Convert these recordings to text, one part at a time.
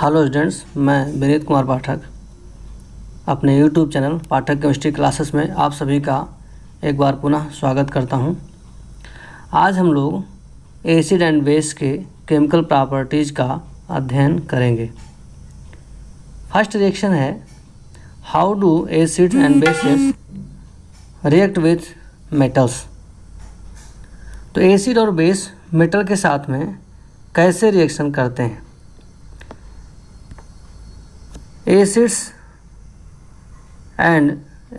Hello students, मैं विनीत कुमार पाठक अपने YouTube channel पाठक chemistry classes में आप सभी का एक बार पुनः स्वागत करता हूं। आज हम लोग एसिड एंड बेस के केमिकल प्रॉपर्टीज़ का अध्ययन करेंगे। फर्स्ट रिएक्शन है how do acids and bases react with metals. तो एसिड और बेस मेटल के साथ में कैसे रिएक्शन करते हैं।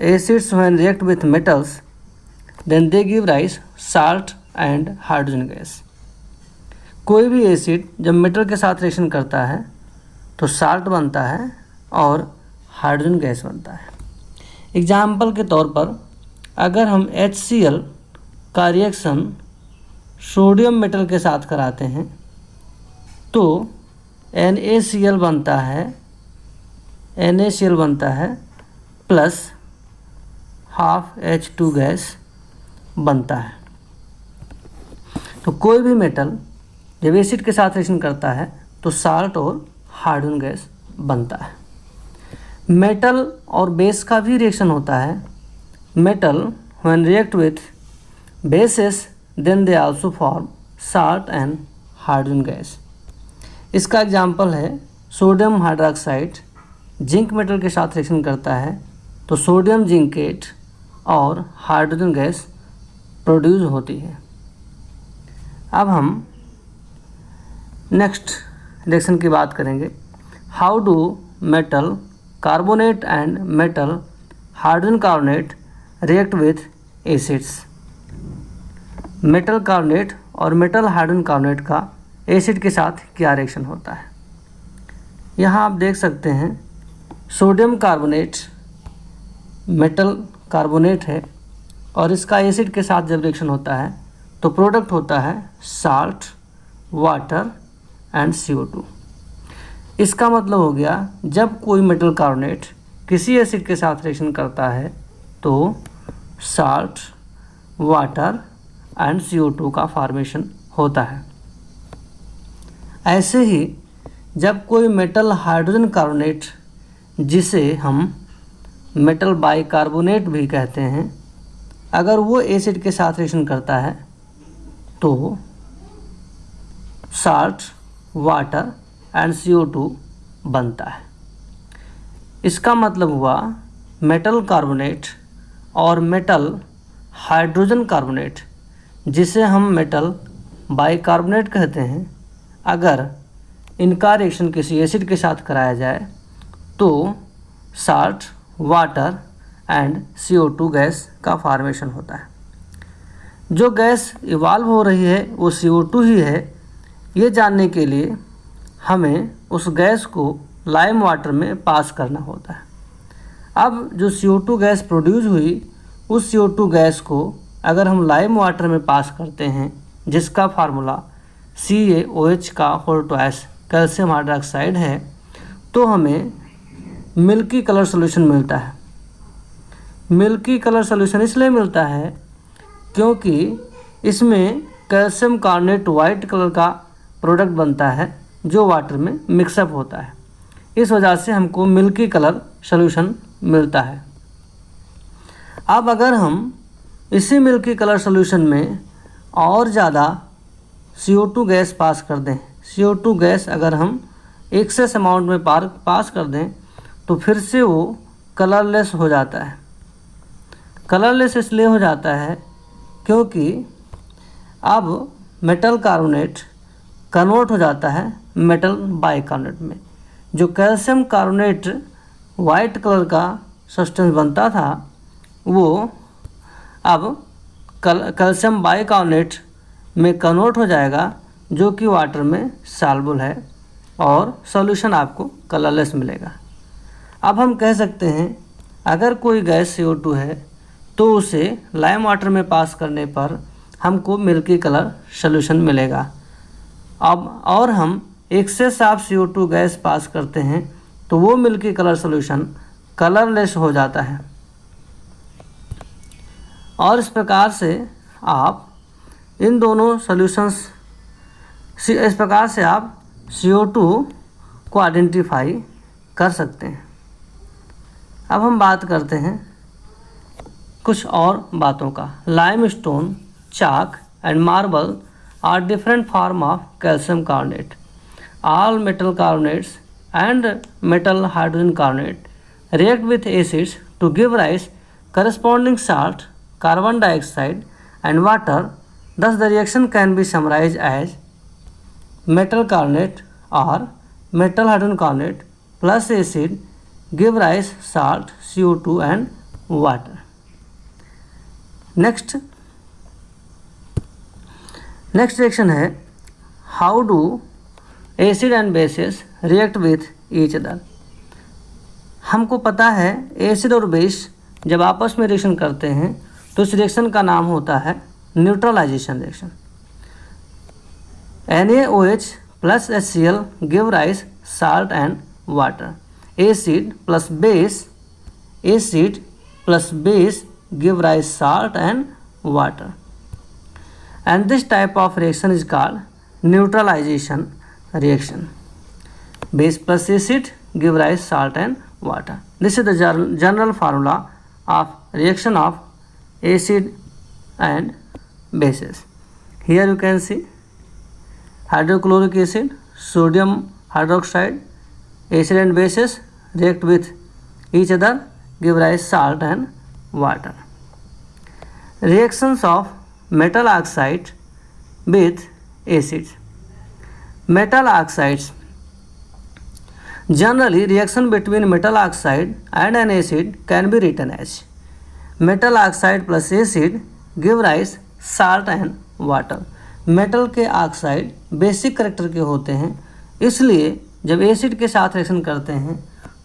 Acids when react with metals, then they give rise salt and hydrogen gas। कोई भी एसिड जब मेटल के साथ रिएक्शन करता है तो साल्ट बनता है और हाइड्रोजन गैस बनता है। एग्जाम्पल के तौर पर अगर हम HCl का रिएक्शन सोडियम मेटल के साथ कराते हैं तो NaCl बनता है प्लस हाफ H2 गैस बनता है। तो कोई भी मेटल जब एसिड के साथ रिएक्शन करता है तो साल्ट और हाइड्रोजन गैस बनता है। मेटल और बेस का भी रिएक्शन होता है। Metal when react with bases then they also form salt and hydrogen gas. इसका एग्जाम्पल है सोडियम हाइड्रोक्साइड जिंक मेटल के साथ रिएक्शन करता है तो सोडियम जिंकेट और हाइड्रोजन गैस प्रोड्यूस होती है। अब हम नेक्स्ट रिएक्शन की बात करेंगे। How do metal carbonate and metal hydrogen carbonate react with acids. Metal carbonate और मेटल हाइड्रोजन कार्बोनेट का एसिड के साथ क्या रिएक्शन होता है। यहाँ आप देख सकते हैं सोडियम कार्बोनेट मेटल कार्बोनेट है और इसका एसिड के साथ जब रिएक्शन होता है तो प्रोडक्ट होता है साल्ट, वाटर एंड CO2। इसका मतलब हो गया जब कोई मेटल कार्बोनेट किसी एसिड के साथ रिएक्शन करता है तो साल्ट, वाटर एंड CO2 का फॉर्मेशन होता है। ऐसे ही जब कोई मेटल हाइड्रोजन कार्बोनेट जिसे हम मेटल बाइकार्बोनेट भी कहते हैं अगर वो एसिड के साथ रिएक्शन करता है तो साल्ट, वाटर एंड CO2 बनता है। इसका मतलब हुआ मेटल कार्बोनेट और मेटल हाइड्रोजन कार्बोनेट जिसे हम मेटल बाइकार्बोनेट कहते हैं अगर इनका रिएक्शन किसी एसिड के साथ कराया जाए तो salt, water and CO2 gas का फॉर्मेशन होता है। जो गैस इवाल्व हो रही है वो CO2 ही है। ये जानने के लिए हमें उस गैस को लाइम वाटर में पास करना होता है। अब जो CO2 गैस प्रोड्यूस हुई उस CO2 गैस को अगर हम लाइम वाटर में पास करते हैं जिसका फार्मूला CaOH का होल ट्वाइस कैल्शियम हाइड्रोक्साइड है तो हमें मिल्की कलर सॉल्यूशन मिलता है। मिल्की कलर सॉल्यूशन इसलिए मिलता है क्योंकि इसमें कैल्शियम कार्बोनेट वाइट कलर का प्रोडक्ट बनता है जो वाटर में मिक्सअप होता है। इस वजह से हमको मिल्की कलर सॉल्यूशन मिलता है। अब अगर हम इसी मिल्की कलर सॉल्यूशन में और ज़्यादा CO2 गैस पास कर दें, CO2 गैस अगर हम एक्सेस अमाउंट में पास कर दें तो फिर से वो कलरलेस हो जाता है। कलरलेस इसलिए हो जाता है क्योंकि अब मेटल कार्बोनेट कन्वर्ट हो जाता है मेटल बाइकार्बोनेट में। जो कैल्शियम कार्बोनेट वाइट कलर का सब्सटेंस बनता था वो अब कैल्शियम बाइकार्बोनेट में कन्वर्ट हो जाएगा जो कि वाटर में सॉल्युबल है और सॉल्यूशन आपको कलरलेस मिलेगा। अब हम कह सकते हैं अगर कोई गैस CO2 है तो उसे लाइम वाटर में पास करने पर हमको मिल्की कलर सॉल्यूशन मिलेगा। अब और हम access of CO2 gas pass करते हैं तो वो मिल्की कलर सॉल्यूशन कलरलेस हो जाता है। और इस प्रकार से आप इन दोनों सॉल्यूशंस इस प्रकार से आप CO2 को आइडेंटिफाई कर सकते हैं। अब हम बात करते हैं कुछ और बातों का। Limestone, chalk and marble are different form of calcium carbonate. All metal carbonates and metal hydrogen carbonate react with acids to give rise corresponding salt, carbon dioxide and water. Thus the reaction can be summarized as metal carbonate or metal hydrogen carbonate plus acid give rise salt, CO2 and water. Next reaction है how do acid and bases react with each other. हमको पता है acid और base जब आपस में reaction करते हैं तो इस रिएक्शन का नाम होता है neutralisation reaction. NaOH plus HCl give rise salt and water. Acid plus base give rise salt and water, and this type of reaction is called neutralisation reaction. Base plus acid give rise salt and water. This is the general formula of reaction of acid and bases. Here you can see hydrochloric acid, sodium hydroxide, acid and bases react with each other, give rise salt and water. Reactions of metal oxide with acids. Metal oxides. Generally, reaction between metal oxide and an acid can be written as metal oxide plus acid give rise salt and water. Metal के oxide basic character के होते हैं, इसलिए जब acid के साथ reaction करते हैं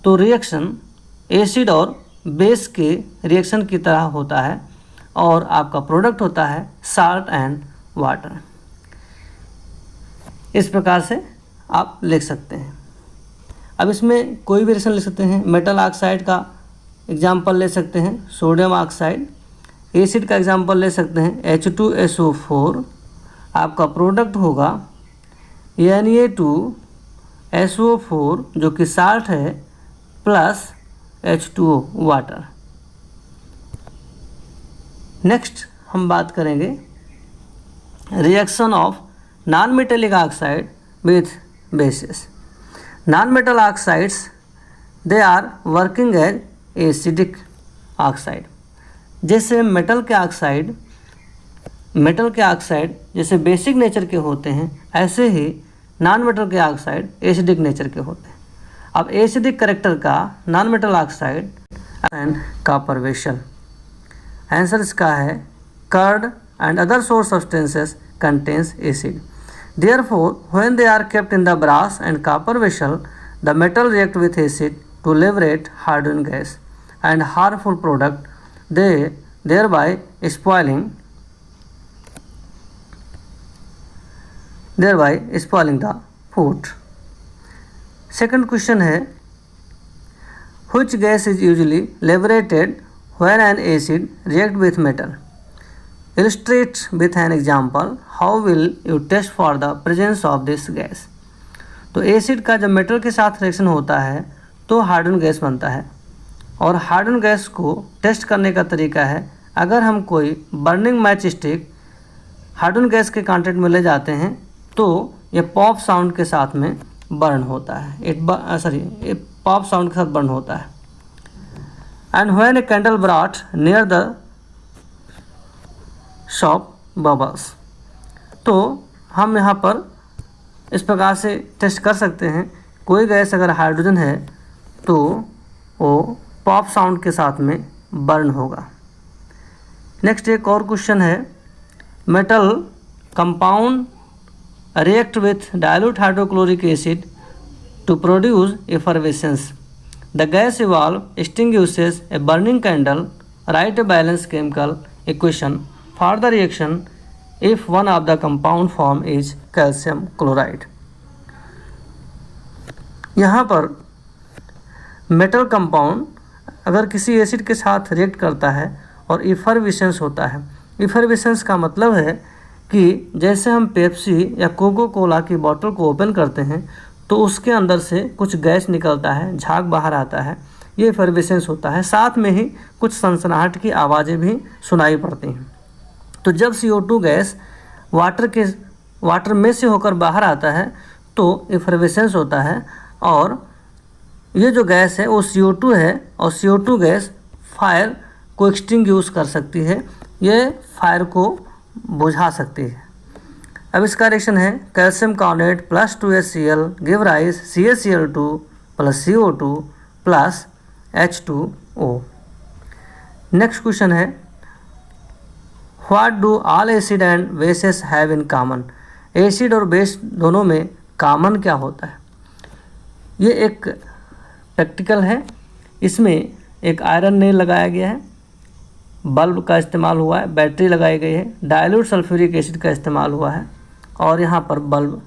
तो रिएक्शन एसिड और बेस के रिएक्शन की तरह होता है और आपका प्रोडक्ट होता है साल्ट एंड वाटर। इस प्रकार से आप लिख सकते हैं। अब इसमें कोई भी रिएक्शन लिख सकते हैं। मेटल ऑक्साइड का एग्जांपल ले सकते हैं सोडियम ऑक्साइड, एसिड का एग्जांपल ले सकते हैं H2SO4, आपका प्रोडक्ट होगा Na2SO4 जो कि साल्ट है प्लस H2O वाटर। नेक्स्ट हम बात करेंगे reaction of non-metallic oxide with bases. Non-metal oxides, they are working as acidic oxide. जैसे मेटल के ऑक्साइड जैसे बेसिक नेचर के होते हैं, ऐसे ही नॉन मेटल के ऑक्साइड एसिडिक नेचर के होते हैं। अब एसिडिक करेक्टर का non metal oxide and copper vessel. Answer इसका है curd and other source substances contains acid. Therefore, when they are kept in the brass and copper vessel, the metal react with acid to liberate hydrogen gas and harmful product, thereby spoiling the food. Second question है which gas is usually liberated when an acid react with metal? Illustrate with an example. How will you test for the presence of this gas? तो acid का जब metal के साथ reaction होता है तो hydrogen gas बनता है, और हाइड्रोजन गैस को टेस्ट करने का तरीका है अगर हम कोई burning match stick hydrogen gas के कांटेक्ट में ले जाते हैं तो ये पॉप साउंड के साथ में बर्न होता है। ये पॉप साउंड के साथ बर्न होता है। And when a candle brought near the shop bubbles, तो हम यहाँ पर इस प्रकार से टेस्ट कर सकते हैं। कोई गैस अगर हाइड्रोजन है तो वो पॉप साउंड के साथ में बर्न होगा। नेक्स्ट एक और क्वेश्चन है, metal compound react with dilute hydrochloric acid to produce effervescence. The gas evolve extinguishes a burning candle. Write a balanced chemical equation for the reaction if one of the compound form is calcium chloride. यहाँ पर metal compound अगर किसी acid के साथ react करता है और इफरविसेंस होता है। इफरविसेंस का मतलब है कि जैसे हम पेप्सी या कोको कोला की बोतल को ओपन करते हैं तो उसके अंदर से कुछ गैस निकलता है, झाग बाहर आता है, ये एफर्वेसेंस होता है। साथ में ही कुछ सनसनाहट की आवाज़ें भी सुनाई पड़ती हैं। तो जब CO2 गैस वाटर में से होकर बाहर आता है तो एफर्वेसेंस होता है, और ये जो गैस है वो CO2 है, और CO2 गैस फायर को एक्सटिंग्विश कर सकती है, ये फायर को बुझा सकती है। अब इसका रिएक्शन है calcium carbonate plus 2HCl give rise CaCl2 plus CO2 plus H2O। Next question है what do all acid and bases have in common. Acid और बेस दोनों में कॉमन क्या होता है? ये एक प्रैक्टिकल है, इसमें एक आयरन नेल लगाया गया है, बल्ब का इस्तेमाल हुआ है, बैटरी लगाई गई है, डाइल्यूट सल्फ्यूरिक एसिड का इस्तेमाल हुआ है, और यहाँ पर बल्ब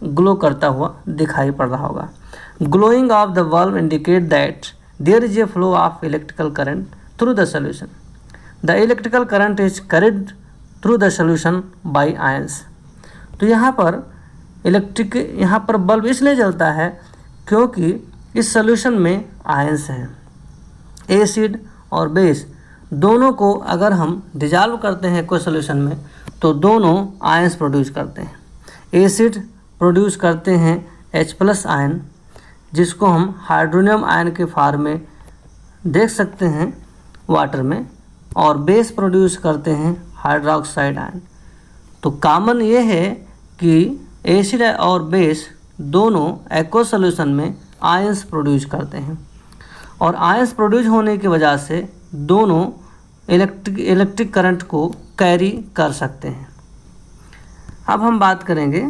ग्लो करता हुआ दिखाई पड़ रहा होगा। Glowing of the bulb indicate that there is a flow of electrical current through the solution. The electrical current is carried through the solution by ions. तो यहाँ पर बल्ब इसलिए जलता है क्योंकि इस सोल्यूशन में आयंस हैं। एसिड और बेस दोनों को अगर हम डिजॉल्व करते हैं कोई सोल्यूशन में तो दोनों आयंस प्रोड्यूस करते हैं। एसिड प्रोड्यूस करते हैं H+ आयन, जिसको हम हाइड्रोनियम आयन के फॉर्म में देख सकते हैं वाटर में, और बेस प्रोड्यूस करते हैं हाइड्रोक्साइड आयन। तो कॉमन ये है कि एसिड और बेस दोनों एक्वस सोल्यूशन में आयंस प्रोड्यूस करते हैं, और आयंस प्रोड्यूस होने की वजह से दोनों इलेक्ट्रिक करंट को कैरी कर सकते हैं। अब हम बात करेंगे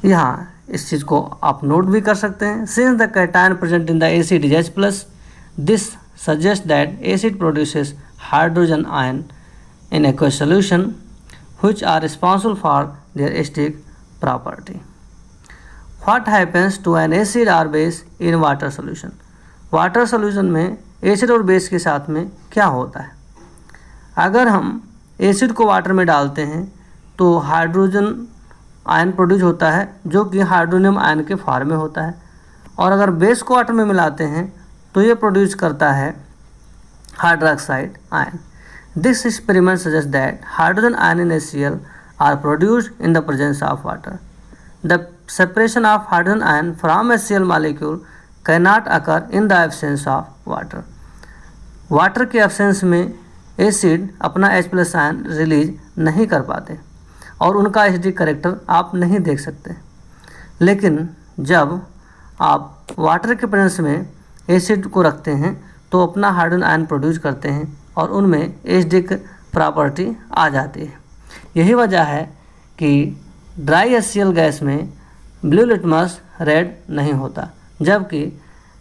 यहाँ, इस चीज़ को आप नोट भी कर सकते हैं। Since the cation present in the acid is H+, this suggest that acid produces hydrogen ion in aqueous solution which are responsible for their acidic property. What happens to an acid or base in water solution? Water solution में acid और base के साथ में क्या होता है? अगर हम एसिड को वाटर में डालते हैं तो हाइड्रोजन आयन प्रोड्यूस होता है जो कि हाइड्रोनियम आयन के फॉर्म में होता है, और अगर बेस को वाटर में मिलाते हैं तो ये प्रोड्यूस करता है hydroxide ion. This experiment suggests that hydrogen ion in HCl are produced in the presence of water. The separation of hydrogen ion from HCl molecule cannot occur in the absence of water. Water के absence में acid अपना H+ ion release नहीं कर पाते और उनका acidic character आप नहीं देख सकते। लेकिन जब आप वाटर के प्रेजेंस में एसिड को रखते हैं तो अपना हाइड्रोजन आयन प्रोड्यूस करते हैं और उनमें एसिडिक प्रॉपर्टी आ जाती है। यही वजह है कि ड्राई HCl गैस में ब्लू लिटमस रेड नहीं होता, जबकि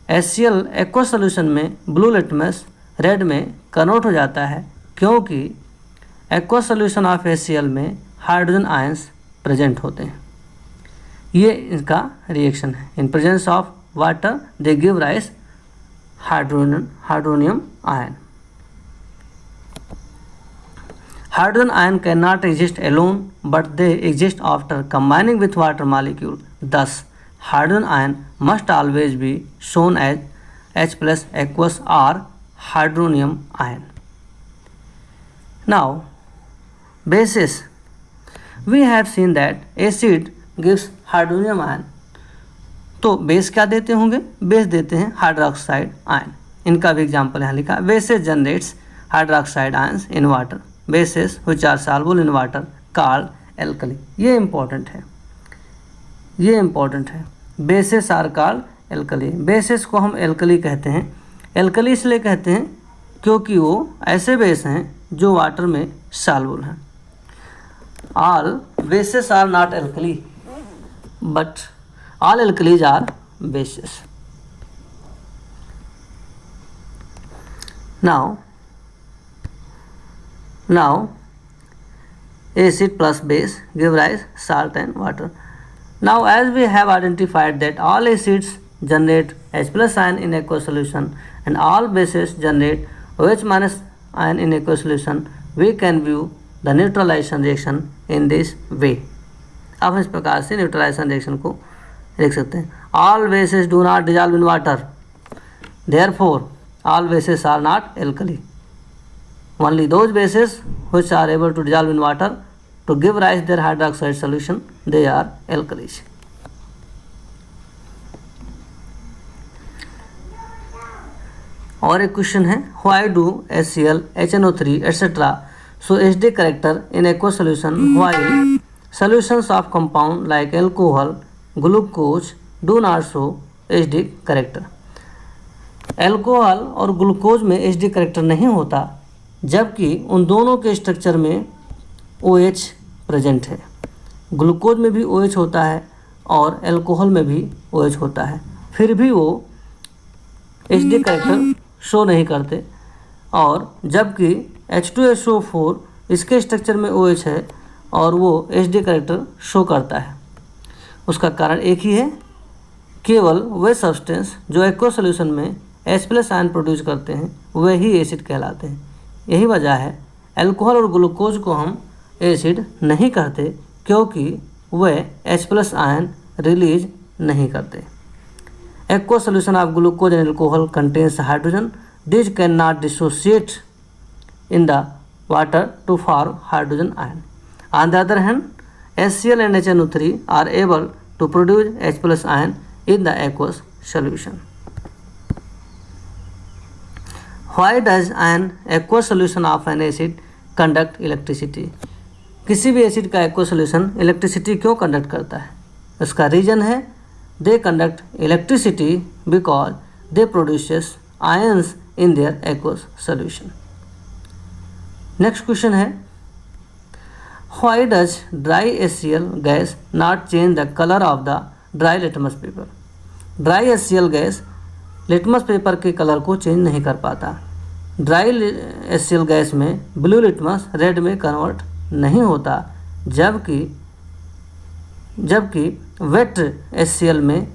HCl एक्वस सोल्यूशन में ब्लू लिटमस रेड में कन्वर्ट हो जाता है, क्योंकि एक्वस सोल्यूशन ऑफ HCl में हाइड्रोजन आयंस प्रेजेंट होते हैं। ये इनका रिएक्शन है। In presence of water they give rise hydronium ion. Hydrogen ion cannot exist alone, but they exist after combining with water molecule. Thus, hydrogen ion must always be shown as H+ aqueous or hydronium ion. Now, bases. We have seen that acid gives hydronium ion. तो base क्या देते होंगे? Base देते हैं hydroxide ion. इनका भी example यहाँ लिखा। Bases generates hydroxide ions in water. Bases which are soluble in water called alkali. ये इम्पोर्टेंट है, bases are called alkali. Bases को हम एल्कली कहते हैं। एल्कली इसलिए कहते हैं क्योंकि वो ऐसे बेस हैं जो वाटर में soluble हैं। All bases are not alkali, but all alkalis are bases. Now acid plus base give rise salt and water. Now as we have identified that all acids generate H+ ion in aqueous solution and all bases generate OH- ion in aqueous solution, we can view the neutralization reaction in this way. अब हम इस प्रकार से neutralisation reaction को लिख सकते हैं। All bases do not dissolve in water, therefore all bases are not alkali, only those bases which are able to dissolve in water to give rise their hydroxide solution they are alkalis. और एक question है, why do HCl, HNO3 etcetera show HD character in aqueous solution while solutions of compound like alcohol, glucose do not show HD character। Alcohol और glucose में HD character नहीं होता, जबकि उन दोनों के स्ट्रक्चर में OH प्रेजेंट है। ग्लूकोज में भी OH होता है और अल्कोहल में भी OH होता है, फिर भी वो HD करेक्टर शो नहीं करते। और जबकि H2SO4 इसके स्ट्रक्चर में OH है और वो HD करेक्टर शो करता है। उसका कारण एक ही है, केवल वे सब्सटेंस जो एक्वस सॉल्यूशन में H+ आयन प्रोड्यूस करते हैं वे ही एसिड कहलाते हैं। यही वजह है अल्कोहल और ग्लूकोज को हम एसिड नहीं कहते, क्योंकि वे H+ आयन रिलीज नहीं करते। Aqueous solution of glucose and alcohol contains hydrogen. These cannot dissociate in the water to form hydrogen ion. On the other hand, HCl and HNO3 are able to produce H+ ion in the aqueous solution. Why does an aqueous solution of an acid conduct electricity? किसी भी acid का aqueous solution electricity क्यों conduct करता है? उसका reason है they conduct electricity because they produces ions in their aqueous solution. Next question है, why does dry HCl gas not change the color of the dry litmus paper? Dry HCl gas litmus paper के colour को change नहीं कर पाता। Dry HCl gas में blue litmus red में convert नहीं होता, जबकि वेट HCl में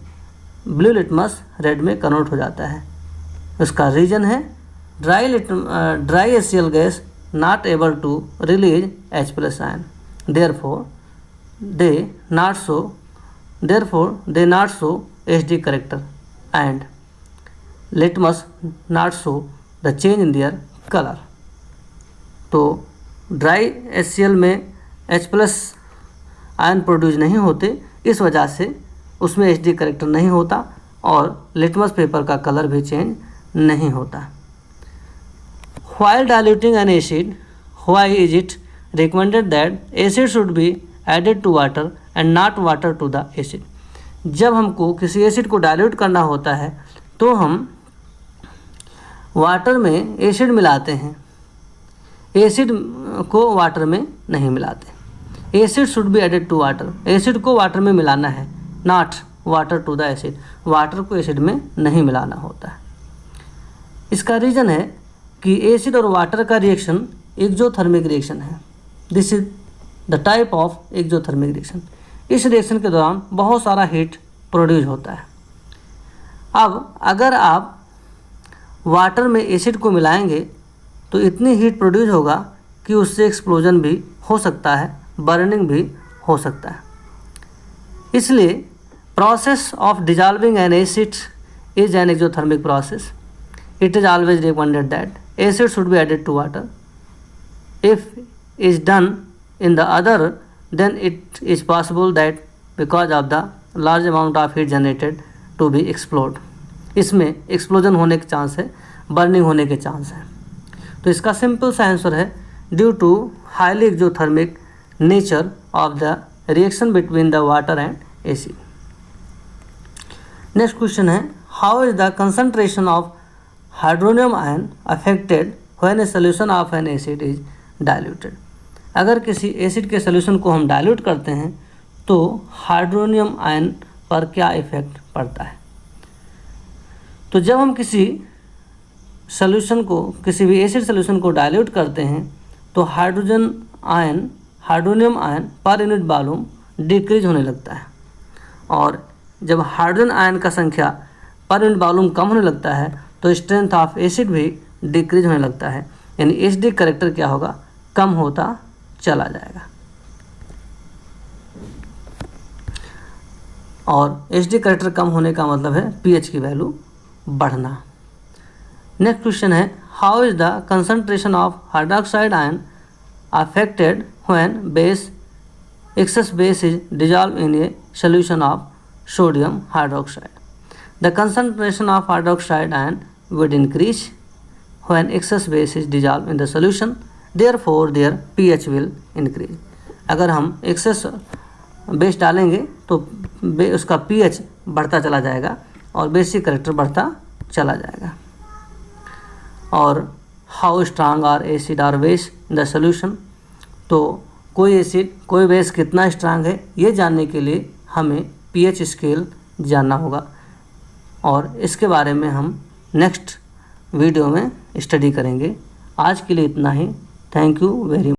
ब्लू लिटमस रेड में कन्वर्ट हो जाता है। उसका रीजन है dry HCl gas not able to release H+ ion, therefore they not show HD character and litmus not show the change in their colour. तो dry HCl में H+ ion produce नहीं होते, इस वजह से उसमें HD करेक्टर नहीं होता और लिटमस पेपर का कलर भी चेंज नहीं होता। While diluting an acid, why is it recommended that acid should be added to water and not water to the acid? जब हमको किसी एसिड को डाइल्यूट करना होता है तो हम वाटर में एसिड मिलाते हैं, एसिड को वाटर में नहीं मिलाते। Acid should be added to water, acid को वाटर में मिलाना है, not water to the acid, water को एसिड में नहीं मिलाना होता है। इसका रीज़न है कि एसिड और वाटर का रिएक्शन एक्सोथर्मिक रिएक्शन है। This is the type of exothermic reaction. इस रिएक्शन के दौरान बहुत सारा हीट प्रोड्यूस होता है। अब अगर आप वाटर में एसिड को मिलाएंगे तो इतनी हीट प्रोड्यूस होगा कि उससे एक्सप्लोजन भी हो सकता है, बर्निंग भी हो सकता है। इसलिए process of dissolving an acid is an exothermic process. It is always recommended that acid should be added to water. If is done in the other then it is possible that because of the large amount of heat generated to be explode. इसमें explosion होने के chance है, burning होने के chance है। तो इसका simple सा आंसर है due to highly exothermic nature of the reaction between the water and acid. Next question है, how is the concentration of hydronium ion affected when a solution of an acid is diluted? अगर किसी acid के solution को हम dilute करते हैं तो hydronium ion पर क्या इफेक्ट पड़ता है? तो जब हम किसी सोल्यूशन को, किसी भी एसिड सोल्यूशन को डाइल्यूट करते हैं तो hydronium ion per unit volume decrease होने लगता है, और जब हाइड्रोजन आयन का संख्या पर यूनिट वॉल्यूम कम होने लगता है तो स्ट्रेंथ ऑफ एसिड भी डिक्रीज होने लगता है, यानी एसिडिक करेक्टर क्या होगा, कम होता चला जाएगा। और एच डी करेक्टर कम होने का मतलब है पीएच की वैल्यू बढ़ना। नेक्स्ट क्वेश्चन है, how is the concentration of hydroxide ion affected when base excess base is dissolved in a solution of sodium hydroxide? The concentration of hydroxide ion would increase when excess base is dissolved in the solution, therefore their pH will increase. अगर हम excess base डालेंगे तो उसका pH बढ़ता चला जाएगा और basic character बढ़ता चला जाएगा। और how strong are acid or base in the solution, तो कोई एसिड कोई बेस कितना स्ट्रांग है ये जानने के लिए हमें पीएच स्केल जानना होगा और इसके बारे में हम नेक्स्ट वीडियो में स्टडी करेंगे। आज के लिए इतना ही। Thank you very much.